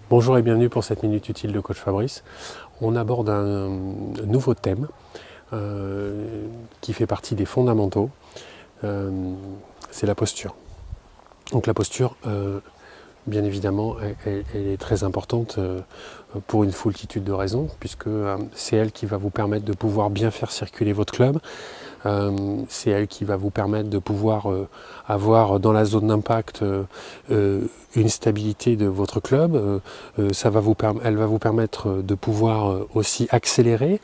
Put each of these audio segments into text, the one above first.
Bonjour et bienvenue pour cette minute utile de coach Fabrice. On aborde un nouveau thème qui fait partie des fondamentaux, c'est la posture. Donc la posture, bien évidemment, elle est très importante pour une foultitude de raisons, puisque c'est elle qui va vous permettre de pouvoir bien faire circuler votre club. C'est elle qui va vous permettre de pouvoir avoir dans la zone d'impact une stabilité de votre club. Elle va vous permettre de pouvoir aussi accélérer,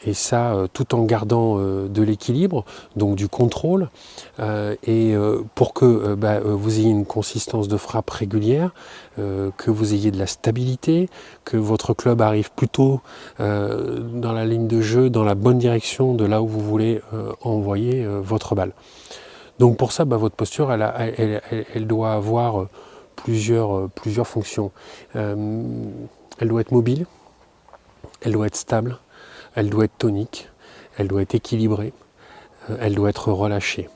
et ça tout en gardant de l'équilibre, donc du contrôle, et pour que vous ayez une consistance de frappe régulière, que vous ayez de la stabilité, que votre club arrive plutôt dans la ligne de jeu, dans la bonne direction de là où vous voulez envoyer votre balle. Donc pour ça, votre posture, elle doit avoir plusieurs fonctions. Elle doit être mobile, elle doit être stable, elle doit être tonique, elle doit être équilibrée, elle doit être relâchée.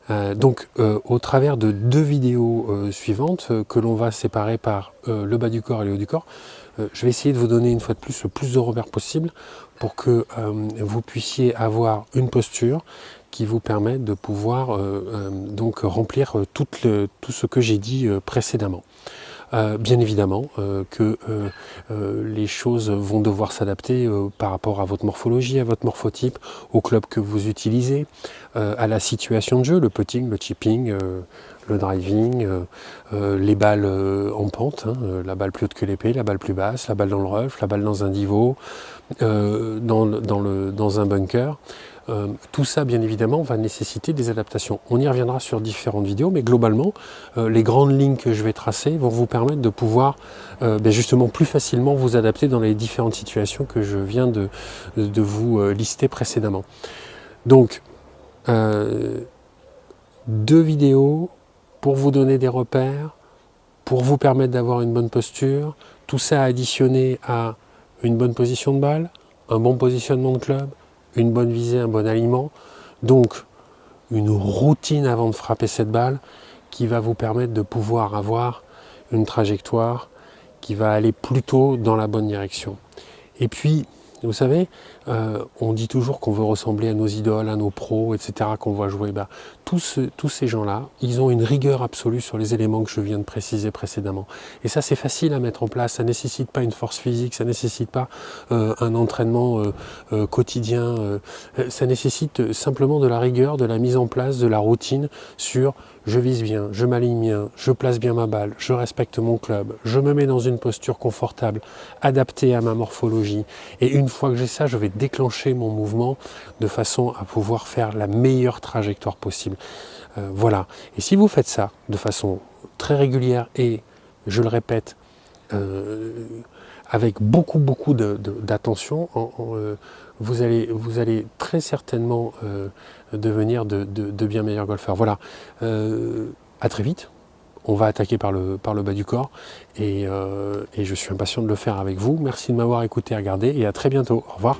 Au travers de deux vidéos suivantes que l'on va séparer par le bas du corps et le haut du corps, je vais essayer de vous donner une fois de plus le plus de repères possible pour que vous puissiez avoir une posture qui vous permette de pouvoir donc remplir tout ce que j'ai dit précédemment. Bien évidemment que les choses vont devoir s'adapter par rapport à votre morphologie, à votre morphotype, au club que vous utilisez, à la situation de jeu, le putting, le chipping, le driving, les balles en pente, la balle plus haute que l'épée, la balle plus basse, la balle dans le rough, la balle dans un divot, dans un bunker. Tout ça, bien évidemment, va nécessiter des adaptations. On y reviendra sur différentes vidéos, mais globalement, les grandes lignes que je vais tracer vont vous permettre de pouvoir justement plus facilement vous adapter dans les différentes situations que je viens de vous lister précédemment. Donc, deux vidéos pour vous donner des repères, pour vous permettre d'avoir une bonne posture, tout ça additionné à une bonne position de balle, un bon positionnement de club, une bonne visée, un bon alignement, donc une routine avant de frapper cette balle qui va vous permettre de pouvoir avoir une trajectoire qui va aller plutôt dans la bonne direction. Et puis, vous savez, on dit toujours qu'on veut ressembler à nos idoles, à nos pros, etc., qu'on voit jouer. Tous ces gens-là, ils ont une rigueur absolue sur les éléments que je viens de préciser précédemment. Et ça, c'est facile à mettre en place. Ça ne nécessite pas une force physique, ça ne nécessite pas un entraînement quotidien. Ça nécessite simplement de la rigueur, de la mise en place, de la routine sur je vise bien, je m'aligne bien, je place bien ma balle, je respecte mon club, je me mets dans une posture confortable, adaptée à ma morphologie. Et une fois que j'ai ça, je vais déclencher mon mouvement de façon à pouvoir faire la meilleure trajectoire possible. Voilà. Et si vous faites ça de façon très régulière et, je le répète, avec beaucoup d'attention, vous allez très certainement devenir de bien meilleurs golfeurs. Voilà. À très vite. On va attaquer par le bas du corps et je suis impatient de le faire avec vous. Merci de m'avoir écouté et regardé et à très bientôt. Au revoir.